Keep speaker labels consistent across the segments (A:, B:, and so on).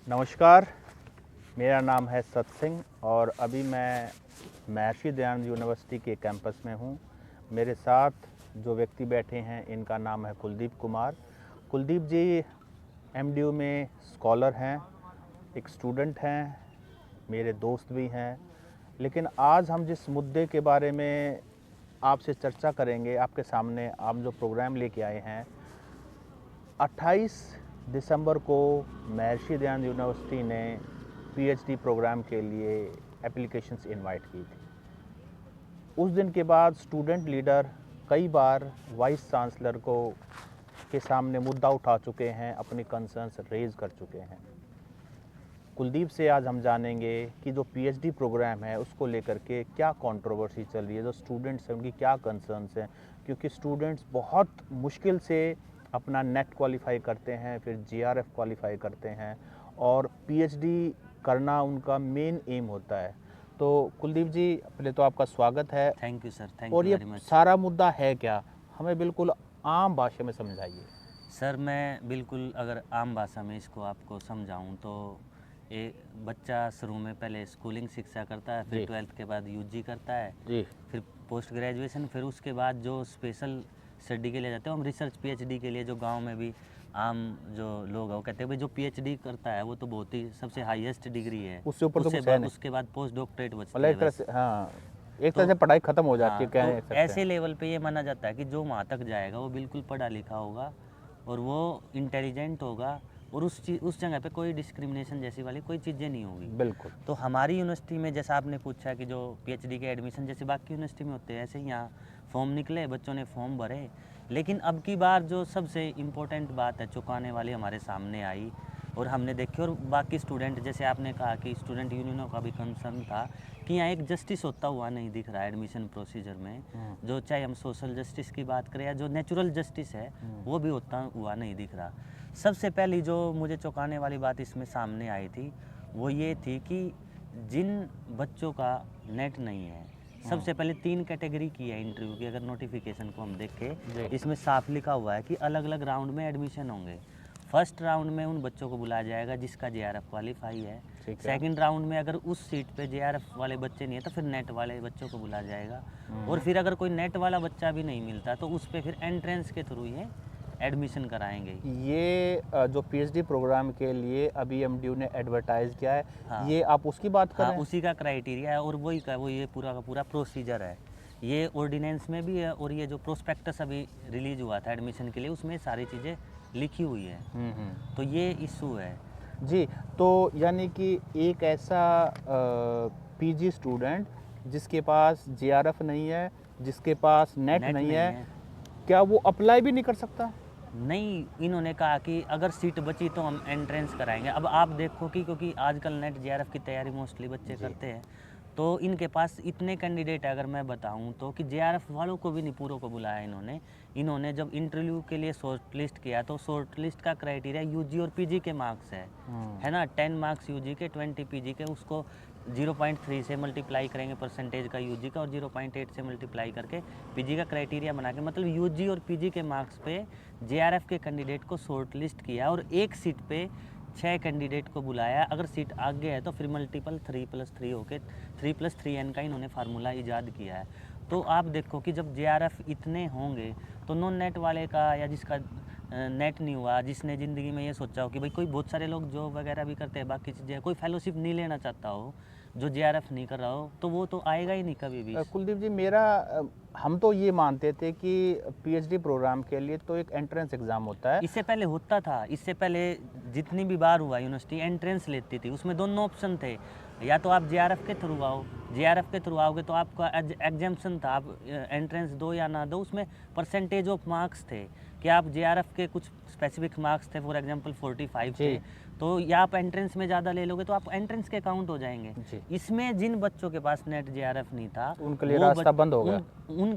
A: नमस्कार, मेरा नाम है सत सिंह और अभी मैं महर्षि दयानंद यूनिवर्सिटी के कैंपस में हूँ। मेरे साथ जो व्यक्ति बैठे हैं इनका नाम है कुलदीप कुमार। कुलदीप जी एमडीयू में स्कॉलर हैं, एक स्टूडेंट हैं, मेरे दोस्त भी हैं। लेकिन आज हम जिस मुद्दे के बारे में आपसे चर्चा करेंगे, आपके सामने आप जो प्रोग्राम लेके आए हैं, 28 दिसंबर को महर्षि दयानंद यूनिवर्सिटी ने पीएचडी प्रोग्राम के लिए एप्लीकेशंस इनवाइट की थी। उस दिन के बाद स्टूडेंट लीडर कई बार वाइस चांसलर को के सामने मुद्दा उठा चुके हैं, अपनी कंसर्न्स रेज कर चुके हैं। कुलदीप से आज हम जानेंगे कि जो पीएचडी प्रोग्राम है उसको लेकर के क्या कंट्रोवर्सी चल रही है, जो स्टूडेंट्स हैं उनकी क्या कंसर्न्स हैं, क्योंकि स्टूडेंट्स बहुत मुश्किल से अपना नेट क्वालिफाई करते हैं, फिर जीआरएफ क्वालिफाई करते हैं और पीएचडी करना उनका मेन एम होता है। तो कुलदीप जी, पहले तो आपका स्वागत है।
B: थैंक यू सर, थैंक
A: और
B: यू
A: ये
B: वेरी मच।
A: सारा मुद्दा है क्या, हमें बिल्कुल आम भाषा में समझाइए।
B: सर मैं बिल्कुल अगर आम भाषा में इसको आपको समझाऊं तो एक बच्चा शुरू में पहले स्कूलिंग शिक्षा करता है, फिर
A: जी
B: 12th के बाद यूजी करता है,
A: जी
B: फिर पोस्ट ग्रेजुएशन, फिर उसके बाद जो स्पेशल स्टडी के लिए जाते हैं हम रिसर्च पीएचडी के लिए। जो गांव में भी आम जो लोग हैं वो कहते हैं भाई जो पीएचडी करता है वो तो बहुत ही सबसे हाईएस्ट डिग्री है,
A: उससे ऊपर तो कुछ है नहीं,
B: उसके बाद पोस्ट डॉक्टरेट बचती
A: मतलब
B: है
A: एक तरह
B: बस।
A: से, हाँ, एक तरह
B: तो
A: से पढ़ाई खत्म हो जाती है,
B: हाँ,
A: कह
B: तो
A: सकते
B: ऐसे
A: हैं।
B: लेवल पे ये माना जाता है कि जो वहाँ तक जाएगा वो बिल्कुल पढ़ा लिखा होगा और वो इंटेलिजेंट होगा और उस जगह पे कोई डिस्क्रिमिनेशन जैसी वाली कोई चीज़ें नहीं होगी।
A: बिल्कुल।
B: तो हमारी यूनिवर्सिटी में जैसा आपने पूछा कि जो पीएचडी के एडमिशन जैसे बाकी यूनिवर्सिटी में होते हैं ऐसे ही यहाँ फॉर्म निकले, बच्चों ने फॉर्म भरे। लेकिन अब की बार जो सबसे इम्पोर्टेंट बात है चुकाने वाली हमारे सामने आई और हमने देखी, और बाकी स्टूडेंट जैसे आपने कहा कि स्टूडेंट यूनियनों का भी कंसर्न था कि यहाँ एक जस्टिस होता हुआ नहीं दिख रहा है एडमिशन प्रोसीजर में। जो चाहे हम सोशल जस्टिस की बात करें या जो नेचुरल जस्टिस है वो भी होता हुआ नहीं दिख रहा। सबसे पहली जो मुझे चौंकाने वाली बात इसमें सामने आई थी वो ये थी कि जिन बच्चों का नेट नहीं है, सबसे पहले 3 कैटेगरी की है इंटरव्यू की। अगर नोटिफिकेशन को हम देखें इसमें साफ लिखा हुआ है कि अलग अलग राउंड में एडमिशन होंगे। फर्स्ट राउंड में उन बच्चों को बुलाया जाएगा जिसका जेआरएफ क्वालिफाई है। सेकंड राउंड में अगर उस सीट पे जेआरएफ वाले बच्चे नहीं है तो फिर नेट वाले बच्चों को बुलाया जाएगा। और फिर अगर कोई नेट वाला बच्चा भी नहीं मिलता तो उस पर फिर एंट्रेंस के थ्रू ये एडमिशन कराएंगे।
A: ये जो पीएचडी प्रोग्राम के लिए अभी एमडीयू ने एडवर्टाइज किया है,
B: हाँ,
A: ये आप उसकी बात कर
B: हाँ
A: रहे हैं?
B: उसी का क्राइटेरिया है और वही का वो ये पूरा का पूरा प्रोसीजर है। ये ऑर्डिनेंस में भी है और ये जो प्रोस्पेक्टस अभी रिलीज हुआ था एडमिशन के लिए उसमें सारी चीज़ें लिखी हुई है। तो ये इशू है
A: जी। तो यानी कि एक ऐसा पीजी स्टूडेंट जिसके पास जेआरएफ नहीं है, जिसके पास नेट नहीं है, क्या वो अप्लाई भी नहीं कर सकता?
B: नहीं, इन्होंने कहा कि अगर सीट बची तो हम एंट्रेंस कराएंगे। अब आप देखो कि क्योंकि आजकल नेट जेआरएफ की तैयारी मोस्टली बच्चे करते हैं तो इनके पास इतने कैंडिडेट है, अगर मैं बताऊं तो कि जेआरएफ वालों को भी नहीं पूरों को बुलाया इन्होंने जब इंटरव्यू के लिए शॉर्ट लिस्ट किया तो शॉर्ट लिस्ट का क्राइटेरिया यूजी और पीजी के मार्क्स है ना। 10 मार्क्स यूजी के, 20 पीजी के, उसको 0.3 से मल्टीप्लाई करेंगे परसेंटेज का यूजी का और 0.8 से मल्टीप्लाई करके पीजी का क्राइटेरिया बना के, मतलब यूजी और पीजी के मार्क्स पे जेआरएफ के कैंडिडेट को शॉर्ट लिस्ट किया और एक सीट पे 6 कैंडिडेट को बुलाया। अगर सीट आगे है तो फिर मल्टीपल 3+3 होके 3+3n का इन्होंने फार्मूला ईजाद किया है। तो आप देखो कि जब जेआरएफ इतने होंगे तो नॉन नेट वाले का या जिसका नेट नहीं हुआ, जिसने ज़िंदगी में ये सोचा हो कि भाई कोई बहुत सारे लोग जॉब वगैरह भी करते हैं, बाकी चीज़ें, कोई फेलोशिप नहीं लेना चाहता हो, जो जेआरएफ नहीं कर रहा हो, तो वो तो आएगा ही नहीं कभी भी।
A: कुलदीप जी, हम तो ये मानते थे कि पीएचडी प्रोग्राम के लिए तो एक एंट्रेंस एग्ज़ाम होता है।
B: इससे पहले होता था, इससे पहले जितनी भी बार हुआ यूनिवर्सिटी एंट्रेंस लेती थी, उसमें दोनों ऑप्शन थे, या तो आप जेआरएफ के थ्रू आओ, जेआरएफ के थ्रू आओगे तो आपका एग्जाम्पशन था, आप एंट्रेंस दो या ना दो, उसमें परसेंटेज ऑफ मार्क्स थे कि आप जेआरएफ के कुछ स्पेसिफिक मार्क्स थे, फॉर एग्जांपल 45 थे, तो या आप एंट्रेंस में ज़्यादा ले लोगे तो आप एंट्रेंस के काउंट हो जाएंगे। इसमें जिन बच्चों के पास नेट जेआरएफ नहीं था
A: उनके लिए रास्ता बंद हो गया।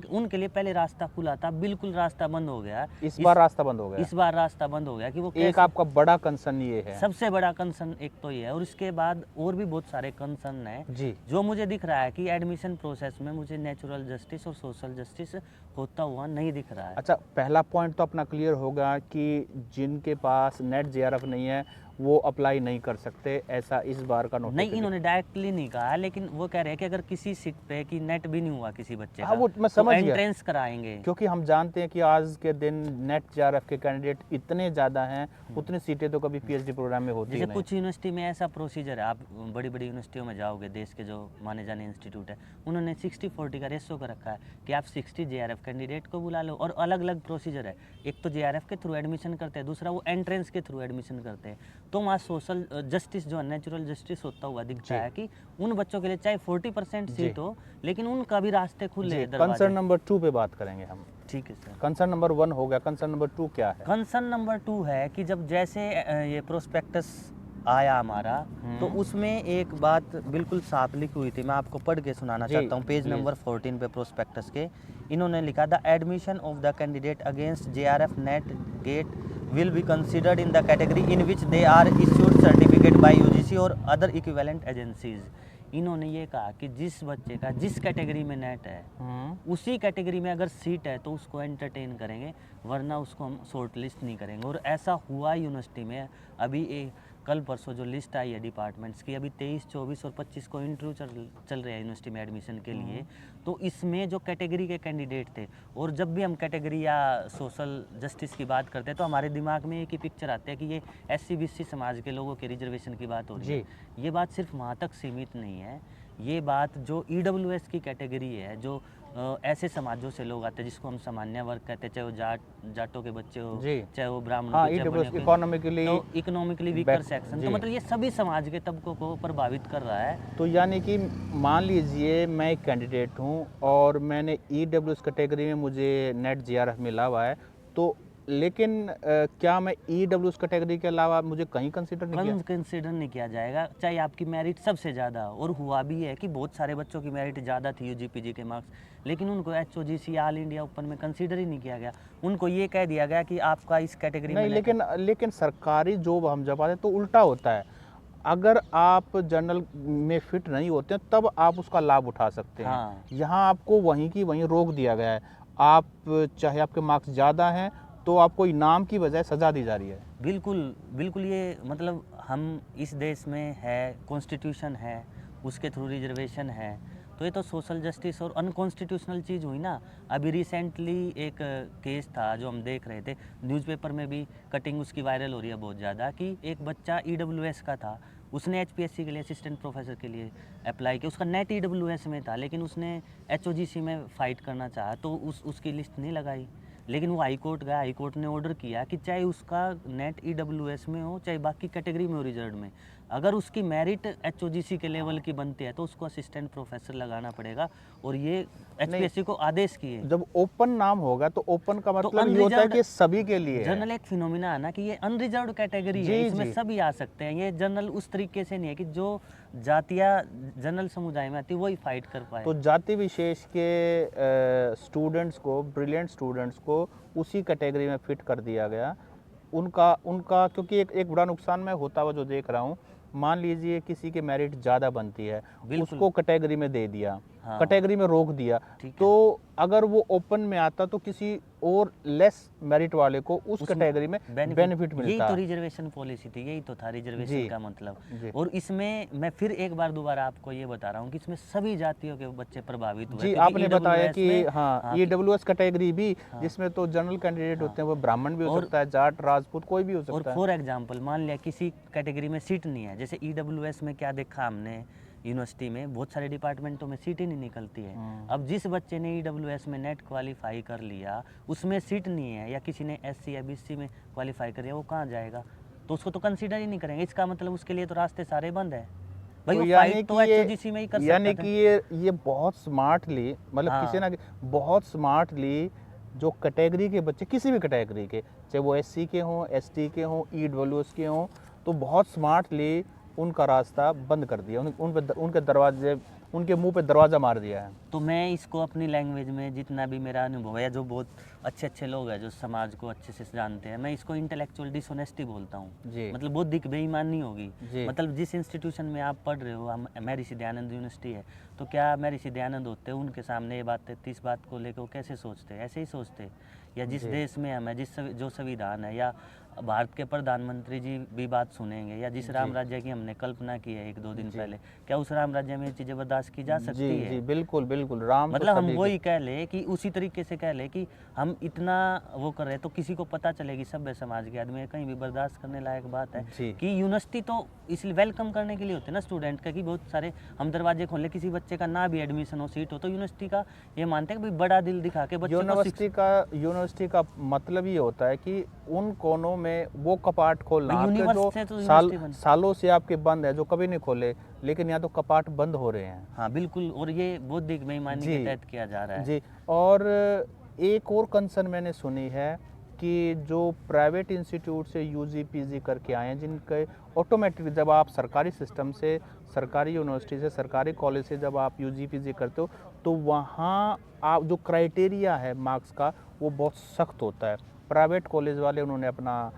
B: उनके लिए पहले रास्ता खुला था, बिल्कुल रास्ता बंद हो गया।
A: इस बार रास्ता बंद हो गया।
B: इस बार रास्ता बंद हो गया कि वो
A: एक आपका बड़ा कंसर्न ये है।
B: सबसे बड़ा कंसर्न एक तो ये है और इसके बाद और भी बहुत सारे कंसर्न है
A: जी।
B: जो मुझे दिख रहा है कि एडमिशन प्रोसेस में मुझे नेचुरल जस्टिस और सोशल जस्टिस होता हुआ नहीं दिख रहा है।
A: अच्छा, पहला पॉइंट तो अपना क्लियर होगा कि जिनके पास नेट जेआरएफ नहीं है वो अप्लाई नहीं कर सकते, ऐसा इस बार का
B: नहीं,
A: नोटिफिकेशन।
B: इन्होंने डायरेक्टली नहीं कहा, लेकिन वो कह रहे हैं कि अगर किसी सीट पे कि नेट भी नहीं हुआ किसी बच्चे
A: हाँ,
B: का,
A: वो मैं
B: तो
A: समझ गया।
B: एंट्रेंस कराएंगे।
A: क्योंकि हम जानते हैं कि आज के दिन नेट जेआरएफ के कैंडिडेट इतने ज़्यादा हैं, उतनी सीटें तो कभी पीएचडी प्रोग्राम में होती ही
B: जैसे
A: नहीं।
B: कुछ यूनिवर्सिटी में ऐसा प्रोसीजर है, आप बड़ी बड़ी यूनिवर्सिटियों में जाओगे, देश के जो माने जाने इंस्टीट्यूट है, उन्होंने 60-40 का रेशो कर रखा है कि आप 60 जेआरएफ कैंडिडेट को बुला लो, और अलग अलग प्रोसीजर है। एक तो जेआरएफ के थ्रू एडमिशन करते हैं, दूसरा वो एंट्रेंस के थ्रू एडमिशन करते हैं। तो वहाँ सोशल जस्टिस जो है, नेचुरल जस्टिस होता हुआ दिखता है कि उन बच्चों के लिए चाहे 40% सीट हो, लेकिन उनका भी रास्ते खुले हैं,
A: कंसर्न
B: दरवाजे।
A: नंबर 2 पे बात करेंगे हम।
B: ठीक है सर।
A: कंसर्न नंबर 1 हो गया, कंसर्न नंबर 2 क्या है?
B: कंसर्न नंबर 2 है कि जब जैसे ये प्रोस्पेक्टस आया हमारा, तो उसमें एक बात बिल्कुल साफ लिखी हुई थी, मैं आपको पढ़ के सुनाना
A: जी,
B: चाहता हूँ। Page
A: please.
B: नंबर 14 पे प्रोस्पेक्टस के इन्होंने लिखा, the admission of the candidate against JRF NET GATE will be considered in the category in which they are issued certificate by UGC और अदर इक्विवेलेंट एजेंसीज। इन्होंने ये कहा कि जिस बच्चे का जिस कैटेगरी में नेट है, उसी कैटेगरी में अगर सीट है तो उसको एंटरटेन करेंगे, वरना उसको हम शॉर्ट लिस्ट नहीं करेंगे। और ऐसा हुआ यूनिवर्सिटी में। अभी कल परसों जो लिस्ट आई है डिपार्टमेंट्स की, अभी 23, 24 और 25 को इंटरव्यू चल रहे हैं यूनिवर्सिटी में एडमिशन के लिए। तो इसमें जो कैटेगरी के कैंडिडेट थे, और जब भी हम कैटेगरी या सोशल जस्टिस की बात करते हैं तो हमारे दिमाग में एक ही पिक्चर आती है कि ये SC BC समाज के लोगों के रिजर्वेशन की बात हो रही है। ये बात सिर्फ वहाँ तक सीमित नहीं है। ये बात जो EWS की कैटेगरी है, जो ऐसे समाजों से लोग आते हैं जिसको हम सामान्य वर्ग कहते हैं, चाहे वो जाटों के बच्चे हो, चाहे वो ब्राह्मणों
A: हाँ,
B: के, चाहे
A: EWS
B: बनियों के,
A: इकोनॉमिकली
B: तो इकोनॉमिकली वीकर सेक्शन, तो मतलब ये सभी समाज के तबकों को प्रभावित कर रहा है।
A: तो यानी कि मान लीजिए मैं एक कैंडिडेट हूँ और मैंने EWS कैटेगरी में मुझे नेट जेआरएफ मिला हुआ है, तो लेकिन क्या मैं EWS कैटेगरी के अलावा मुझे कहीं कंसिडर नहीं किया?
B: कंसिडर नहीं किया जाएगा, चाहे आपकी मेरिट सबसे ज़्यादा। और हुआ भी है कि बहुत सारे बच्चों की मेरिट ज़्यादा थी UGPG के मार्क्स, लेकिन उनको HOGC ऑल इंडिया ओपन में कंसिडर ही नहीं किया गया। उनको ये कह दिया गया कि आपका इस कैटेगरी में
A: नहीं, लेकिन सरकारी जॉब हम जब आते तो उल्टा होता है। अगर आप जनरल में फिट नहीं होते हैं तब आप उसका लाभ उठा सकते हैं।
B: हाँ।
A: यहाँ आपको वहीं की वहीं रोक दिया गया है। आप चाहे आपके मार्क्स ज़्यादा हैं तो आपको इनाम की बजाय सज़ा दी जा रही है।
B: बिल्कुल बिल्कुल, ये मतलब हम इस देश में है, कॉन्स्टिट्यूशन है, उसके थ्रू रिजर्वेशन है, तो ये तो सोशल जस्टिस और अनकॉन्स्टिट्यूशनल चीज़ हुई ना। अभी रिसेंटली एक केस था जो हम देख रहे थे, न्यूज़पेपर में भी कटिंग उसकी वायरल हो रही है बहुत ज़्यादा, कि एक बच्चा EWS का था, उसने HPSC के लिए असिस्टेंट प्रोफेसर के लिए अप्लाई किया, उसका नेट EWS में था, लेकिन उसने HOGC में फ़ाइट करना चाहा तो उसकी लिस्ट नहीं लगाई। लेकिन वो हाई कोर्ट गया, हाई कोर्ट ने ऑर्डर किया कि चाहे उसका नेट EWS में हो, चाहे बाकी कैटेगरी में हो रिजर्व में, अगर उसकी मेरिट HOGC के लेवल की बनती है तो उसको असिस्टेंट प्रोफेसर लगाना पड़ेगा। और ये HPSC को आदेश किए।
A: जब ओपन नाम होगा तो ओपन का मतलब ये होता है कि सभी के लिए है।
B: जनरल एक फिनोमिना है ना कि ये अनरिजर्व्ड कैटेगरी है, इसमें सभी आ सकते हैं। ये जनरल उस तरीके से नहीं है कि जो जातियाँ जनरल समुदाय में आती है वही फाइट कर पाए।
A: तो जाति विशेष के स्टूडेंट्स को, ब्रिलियंट स्टूडेंट्स को उसी कैटेगरी में फिट कर दिया गया। उनका क्योंकि एक बड़ा नुकसान मैं होता हुआ जो देख रहा हूँ, मान लीजिए किसी की मेरिट ज़्यादा बनती है, उसको कैटेगरी में दे दिया, कैटेगरी में रोक दिया, तो अगर वो ओपन में आता तो किसी और लेस मेरिट वाले को उस कैटेगरी में बेनिफिट मिलता।
B: यही तो रिजर्वेशन पॉलिसी थी, यही तो था रिजर्वेशन का मतलब। और इसमें मैं फिर एक बार दोबारा आपको ये बता रहा हूँ कि इसमें सभी जातियों के बच्चे प्रभावित हुए।
A: जी, आपने बताया कि हाँ, EWS कैटेगरी भी, जिसमें तो जनरल कैंडिडेट होते हैं, वो ब्राह्मण भी हो सकता है, जाट, राजपूत, कोई भी हो सकता है।
B: और फॉर एग्जाम्पल मान लिया किसी कैटेगरी में सीट नहीं है, जैसे EWS में क्या देखा हमने, यूनिवर्सिटी में बहुत सारे डिपार्टमेंटों में सीट ही नहीं निकलती है। अब जिस बच्चे ने EWS में नेट क्वालिफाई कर लिया, उसमें सीट नहीं है, या किसी ने SC या BC में क्वालिफाई कर लिया, वो कहाँ जाएगा? तो उसको तो कंसीडर ही नहीं करेंगे। इसका मतलब उसके लिए तो रास्ते सारे बंद है भाई। वो फाइट तो HOGC में ही कर सकते थे।
A: यानी कि ये बहुत स्मार्टली, मतलब किसी ना बहुत स्मार्टली जो कैटेगरी के बच्चे, किसी भी कैटेगरी के, चाहे वो SC के हों, ST के हों, EWS के हों, तो बहुत स्मार्टली उनका रास्ता बंद कर दिया, उनके दरवाजे, उनके मुंह पे दरवाज़ा मार दिया है।
B: तो मैं इसको अपनी लैंग्वेज में, जितना भी मेरा अनुभव है, जो बहुत अच्छे अच्छे लोग हैं जो समाज को अच्छे से जानते हैं, मैं इसको इंटेलेक्चुअल डिसऑनेस्टी बोलता हूँ। मतलब बौद्धिक बेईमानी होगी। मतलब जिस इंस्टीट्यूशन में आप पढ़ रहे हो, हम महर्षि दयानंद यूनिवर्सिटी है, तो क्या महर्षि दयानंद होते हैं, उनके सामने ये बात 33 बात को लेकर वो कैसे सोचते हैं? ऐसे ही सोचते। या जिस देश में हम है, जो संविधान है, या भारत के प्रधानमंत्री जी भी बात सुनेंगे, या जिस राम
A: जी।
B: राज्य की हमने कल्पना की है 1-2 दिन
A: जी।
B: पहले, क्या उस राम राज्य में ये चीज़ें बर्दाश्त की जा सकती
A: जी,
B: है?
A: जी, बिल्कुल, बिल्कुल, राम तो
B: मतलब हम
A: सभी के।
B: वही कह लें कि उसी तरीके से कह लें कि हम इतना वो कर रहे हैं तो किसी को पता चलेगी, सभ्य समाज के आदमी है, कहीं भी बर्दाश्त करने लायक बात है
A: जी।
B: कि यूनिवर्सिटी तो इसलिए वेलकम करने के लिए होते हैं ना स्टूडेंट का, कि बहुत सारे हम दरवाजे खोल ले, किसी बच्चे का ना भी एडमिशन हो, सीट हो, तो यूनिवर्सिटी का ये मानते हैं कि भाई बड़ा दिल दिखा के बच्चे को
A: यूनिवर्सिटी का मतलब ये होता है कि उन कोनों में वो कपाट खोलना
B: भाई
A: आपके
B: यूनिवर्स
A: जो
B: से तो यूनिवर्सिटी बन।
A: सालों से आपके बंद है, जो कभी नहीं खोले, लेकिन यहाँ तो कपाट बंद हो रहे हैं।
B: हाँ बिल्कुल, और ये बौद्धिक बेईमानी के
A: जी,
B: तहत किया जा रहा है।
A: जी। और एक और कंसर्न मैंने सुनी है कि जो प्राइवेट इंस्टीट्यूट से यूजी पीजी करके आए हैं, जिनके ऑटोमेटिक जब आप सरकारी सिस्टम से, सरकारी यूनिवर्सिटी से, सरकारी कॉलेज से जब आप यूजी पीजी करते हो, तो वहाँ आप जो क्राइटेरिया है मार्क्स का, वो बहुत सख्त होता है। प्राइवेट कॉलेज वाले उन्होंने अपना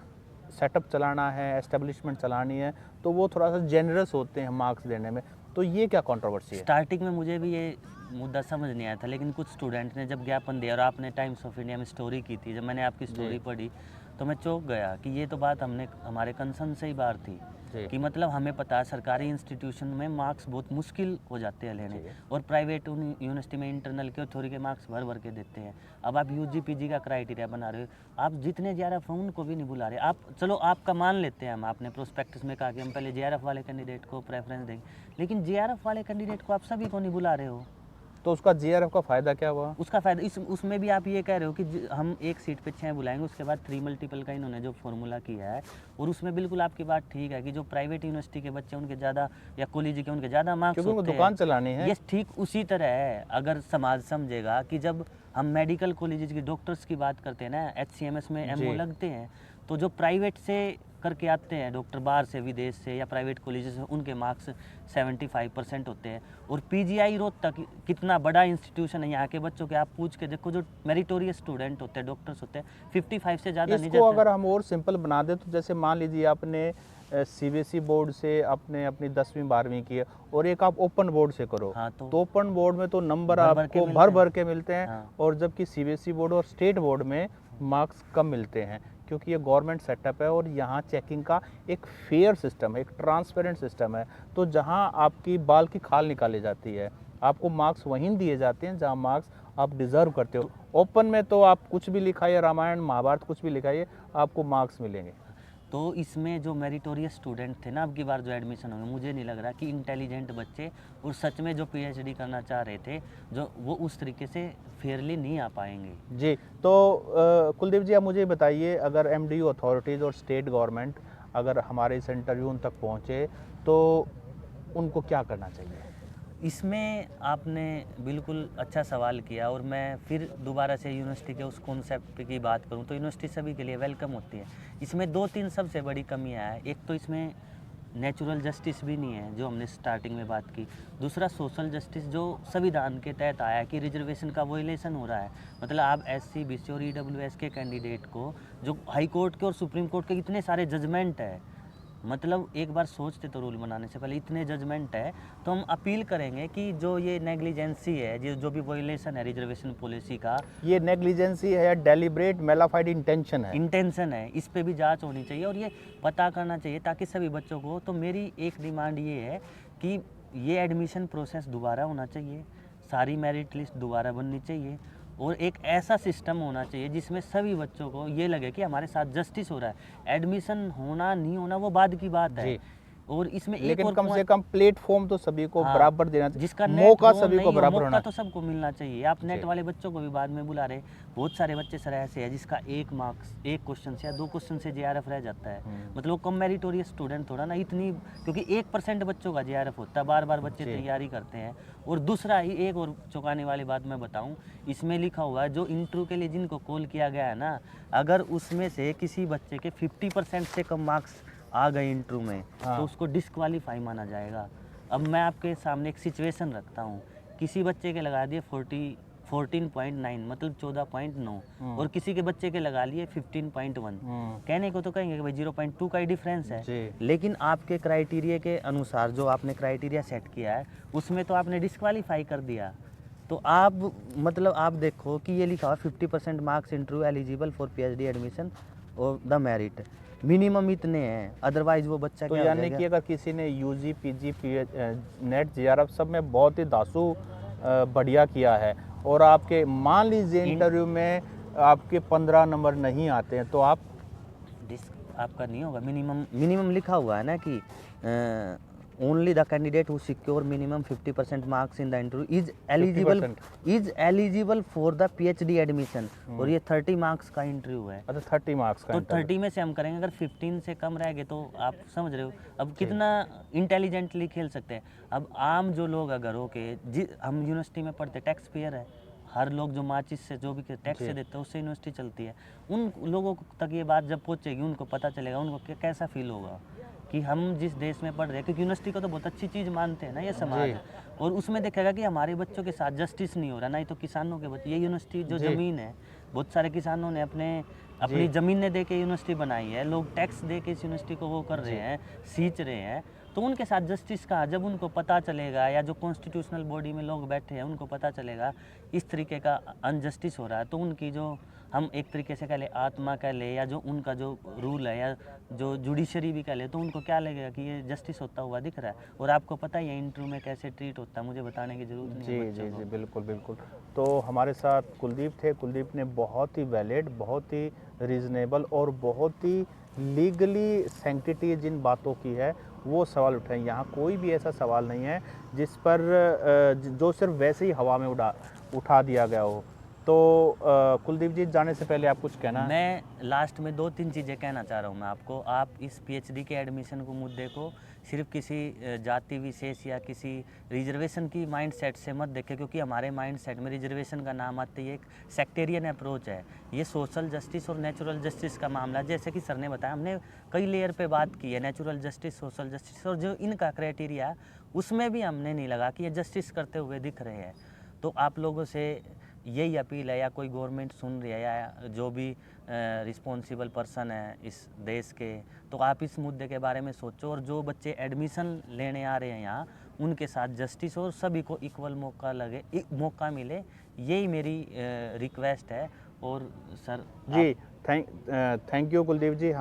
A: सेटअप चलाना है, एस्टेब्लिशमेंट चलानी है, तो वो थोड़ा सा जेनरस होते हैं मार्क्स देने में। तो ये क्या कंट्रोवर्सी है?
B: स्टार्टिंग में मुझे भी ये मुद्दा समझ नहीं आया था, लेकिन कुछ स्टूडेंट ने जब ज्ञापन दिया और आपने टाइम्स ऑफ इंडिया में स्टोरी की थी, जब मैंने आपकी स्टोरी पढ़ी तो मैं चौंक गया कि ये तो बात हमने हमारे कंसर्न से ही बाहर थी
A: जी।
B: कि मतलब हमें पता है सरकारी इंस्टीट्यूशन में मार्क्स बहुत मुश्किल हो जाते हैं लेने, और प्राइवेट यूनिवर्सिटी में इंटरनल के और थ्योरी के मार्क्स भर भर के देते हैं। अब आप यूजी पीजी का क्राइटेरिया बना रहे हो, आप जितने जेआरएफ हैं उनको भी नहीं बुला रहे। आप चलो आपका मान लेते हैं, हम आपने प्रोस्पेक्टस में कहा कि हम पहले जेआरएफ वाले कैंडिडेट को प्रेफरेंस देंगे, लेकिन जेआरएफ वाले कैंडिडेट को आप सभी को नहीं बुला रहे हो।
A: तो उसका जेआरएफ का फ़ायदा क्या हुआ?
B: उसका फ़ायदा उसमें भी आप ये कह रहे हो कि हम एक सीट पे 6 बुलाएंगे, उसके बाद 3 मल्टीपल का इन्होंने जो फॉर्मूला किया है, और उसमें बिल्कुल आपकी बात ठीक है कि जो प्राइवेट यूनिवर्सिटी के बच्चे उनके ज़्यादा, या कॉलेज के उनके ज़्यादा मार्क्स
A: क्योंकि उनको
B: होते
A: दुकान
B: हैं।
A: चलानी है।
B: ये ठीक उसी तरह है, अगर समाज समझेगा कि जब हम मेडिकल कॉलेज की डॉक्टर्स की बात करते हैं ना, HCMS में एमओ
A: जी।
B: लगते हैं, तो जो प्राइवेट से करके आते हैं डॉक्टर बाहर से, विदेश से या प्राइवेट कॉलेज से, उनके मार्क्स 75% होते हैं। और पीजीआई रोहतक कितना बड़ा इंस्टीट्यूशन है, यहाँ के बच्चों के आप पूछ के देखो, जो मेरिटोरियस स्टूडेंट होते हैं, डॉक्टर्स होते हैं, 55 से ज़्यादा नहीं
A: इसको
B: जाते।
A: अगर हम और सिंपल बना दें, तो जैसे मान लीजिए आपने सीबीएसई बोर्ड से आपने अपनी 10वीं 12वीं की है, और एक आप ओपन बोर्ड से करो,
B: हाँ, तो
A: ओपन बोर्ड में तो नंबर
B: भर भर के
A: आपको
B: मिलते
A: भर
B: हैं।
A: भर के मिलते हैं।
B: हाँ।
A: और जबकि सीबीएसई बोर्ड और स्टेट बोर्ड में मार्क्स कम मिलते हैं, क्योंकि ये गवर्नमेंट सेटअप है और यहाँ चेकिंग का एक फेयर सिस्टम है, एक ट्रांसपेरेंट सिस्टम है। तो जहाँ आपकी बाल की खाल निकाली जाती है, आपको मार्क्स वहीं दिए जाते हैं जहाँ मार्क्स आप डिज़र्व करते हो। ओपन में तो आप कुछ भी लिखाइए, रामायण महाभारत कुछ भी लिखाइए, आपको मार्क्स मिलेंगे।
B: तो इसमें जो मेरिटोरियस स्टूडेंट थे ना, अब की बार जो एडमिशन होंगे, मुझे नहीं लग रहा कि इंटेलिजेंट बच्चे और सच में जो पीएचडी करना चाह रहे थे, जो वो उस तरीके से फेयरली नहीं आ पाएंगे।
A: जी। तो कुलदीप जी, आप मुझे बताइए, अगर एमडीयू अथॉरिटीज़ और स्टेट गवर्नमेंट अगर हमारे इस इंटरव्यू तक पहुँचे, तो उनको क्या करना चाहिए?
B: इसमें आपने बिल्कुल अच्छा सवाल किया, और मैं फिर दोबारा से यूनिवर्सिटी के उस कॉन्सेप्ट की बात करूं तो यूनिवर्सिटी सभी के लिए वेलकम होती है। इसमें 2-3 सबसे बड़ी कमियां हैं। एक तो इसमें नेचुरल जस्टिस भी नहीं है, जो हमने स्टार्टिंग में बात की। दूसरा सोशल जस्टिस, जो संविधान के तहत आया है कि रिजर्वेशन का वोलेशन हो रहा है। मतलब आप एससी बीसी और ईडब्ल्यूएस के कैंडिडेट को, जो हाई कोर्ट के और सुप्रीम कोर्ट के इतने सारे जजमेंट है, मतलब एक बार सोचते तो रूल बनाने से पहले इतने जजमेंट है, तो हम अपील करेंगे कि जो ये नेग्लिजेंसी है, जो भी वोलेशन है रिजर्वेशन पॉलिसी का,
A: ये नेग्लिजेंसी है या डेलिब्रेट मेलाफाइड इंटेंशन है?
B: इंटेंशन है, इस पे भी जांच होनी चाहिए और ये पता करना चाहिए ताकि सभी बच्चों को। तो मेरी एक डिमांड ये है कि ये एडमिशन प्रोसेस दोबारा होना चाहिए, सारी मेरिट लिस्ट दोबारा बननी चाहिए, और एक ऐसा सिस्टम होना चाहिए जिसमें सभी बच्चों को ये लगे कि हमारे साथ जस्टिस हो रहा है। एडमिशन होना नहीं होना वो बाद की बात है।
A: जी।
B: और इसमें एक
A: लेकिन
B: और
A: कम से कम प्लेटफॉर्म तो सभी को
B: हाँ,
A: बराबर देना चाहिए,
B: जिसका नेट
A: मौका
B: हो,
A: सभी
B: नहीं
A: को
B: हो,
A: बराबर
B: मौका
A: होना।
B: तो सबको मिलना चाहिए। आप नेट
A: जी।
B: वाले बच्चों को भी बाद में बुला रहे। बहुत सारे बच्चे सर ऐसे हैं जिसका एक मार्क्स, एक क्वेश्चन से या 2 क्वेश्चन से जेआरएफ रह जाता है। मतलब वो कम मेरिटोरियस स्टूडेंट थोड़ा ना, इतनी, क्योंकि 1% बच्चों का जेआरएफ होता है, बार बार बच्चे
A: जी।
B: तैयारी करते हैं। और दूसरा ही एक और चौंकाने वाली बात मैं बताऊं, इसमें लिखा हुआ है जो इंटरव्यू के लिए जिनको कॉल किया गया है ना, अगर उसमें से किसी बच्चे के 50% से कम मार्क्स आ गए इंटरव्यू में,
A: हाँ।
B: तो उसको डिस्क्वालीफाई माना जाएगा। अब मैं आपके सामने एक सिचुएशन रखता हूँ, किसी बच्चे के लगा दिए 14.9, मतलब 14.9, और किसी के बच्चे के लगा लिए 15.1। कहने को तो कहेंगे कि भाई 0.2 का ही डिफरेंस है,
A: जी।
B: लेकिन आपके क्राइटेरिया के अनुसार जो आपने क्राइटेरिया सेट किया है उसमें तो आपने डिस्क्वालीफाई कर दिया। तो आप, मतलब आप देखो कि ये लिखा हुआ 50% marks interview eligible for PhD admission, और द मेरिट, मिनिमम इतने हैं, अदरवाइज वो बच्चा
A: तो
B: क्या हो
A: यानी
B: जाएगा।
A: कि अगर किसी ने यूजी पीजी नेट जेआरएफ सब में बहुत ही दासू बढ़िया किया है और आपके मान लीजिए इंटरव्यू में आपके 15 नंबर नहीं आते हैं तो आप
B: आपका नहीं होगा, मिनिमम मिनिमम लिखा हुआ है ना कि only the candidate who secure minimum 50% marks in the interview is eligible for the PhD admission. और ये 30 मार्क्स का इंटरव्यू है,
A: अच्छा 30 मार्क्स का
B: तो
A: इंटरव्यू।
B: 30 में से हम करेंगे, अगर 15 से कम रह गए तो आप समझ रहे हो अब कितना इंटेलिजेंटली खेल सकते हैं। अब आम जो लोग अगर हो के हम यूनिवर्सिटी में पढ़ते, टैक्स पेयर है, हर लोग जो माचिस से जो भी टैक्स से देते हैं उससे यूनिवर्सिटी चलती है। उन लोगों तक ये बात जब पहुंचेगी, उनको पता चलेगा, उनको कैसा फील होगा कि हम जिस देश में पढ़ रहे हैं, क्योंकि यूनिवर्सिटी को तो बहुत अच्छी चीज़ मानते हैं ना ये समाज, और उसमें देखेगा कि हमारे बच्चों के साथ जस्टिस नहीं हो रहा, ना ही तो किसानों के बच्चे। ये यूनिवर्सिटी जो ज़मीन है, बहुत सारे किसानों ने अपनी ज़मीनें दे के यूनिवर्सिटी बनाई है, लोग टैक्स दे के इस यूनिवर्सिटी को वो कर रहे हैं, सींच रहे हैं। तो उनके साथ जस्टिस का जब उनको पता चलेगा, या जो कॉन्स्टिट्यूशनल बॉडी में लोग बैठे हैं उनको पता चलेगा इस तरीके का अनजस्टिस हो रहा है, तो उनकी जो हम एक तरीके से कह ले आत्मा कह ले, या जो उनका जो रूल है, या जो जुडिशरी भी कह ले, तो उनको क्या लगेगा कि ये जस्टिस होता हुआ दिख रहा है। और आपको पता ही है इंटरव्यू में कैसे ट्रीट होता है, मुझे बताने की जरूरत नहीं है
A: जी
B: बच्चों
A: जी
B: को।
A: जी बिल्कुल बिल्कुल। तो हमारे साथ कुलदीप थे। कुलदीप ने बहुत ही वैलिड, बहुत ही रीज़नेबल और बहुत ही लीगली सैंक्टिटी जिन बातों की है वो सवाल उठाए। यहाँ कोई भी ऐसा सवाल नहीं है जिस पर जो सिर्फ वैसे ही हवा में उठा दिया गया हो। तो कुलदीप जी जाने से पहले आप कुछ कहना है?
B: मैं लास्ट में 2-3 चीज़ें कहना चाह रहा हूँ मैं आपको। आप इस पीएचडी के एडमिशन को मुद्दे को सिर्फ किसी जाति विशेष या किसी रिजर्वेशन की माइंडसेट से मत देखें, क्योंकि हमारे माइंडसेट में रिजर्वेशन का नाम आते ही एक सेक्टेरियन अप्रोच है। ये सोशल जस्टिस और नेचुरल जस्टिस का मामला, जैसे कि सर ने बताया, हमने कई लेयर पे बात की है, नेचुरल जस्टिस, सोशल जस्टिस, और जो इनका क्राइटेरिया उसमें भी हमने नहीं लगा कि ये जस्टिस करते हुए दिख रहे हैं। तो आप लोगों से यही अपील है, या कोई गवर्नमेंट सुन रही है, या जो भी रिस्पॉन्सिबल पर्सन है इस देश के, तो आप इस मुद्दे के बारे में सोचो, और जो बच्चे एडमिशन लेने आ रहे हैं यहाँ, उनके साथ जस्टिस और सभी को इक्वल मौका मिले, यही मेरी रिक्वेस्ट है। और sir
A: ji thank you Kuldeep ji. हम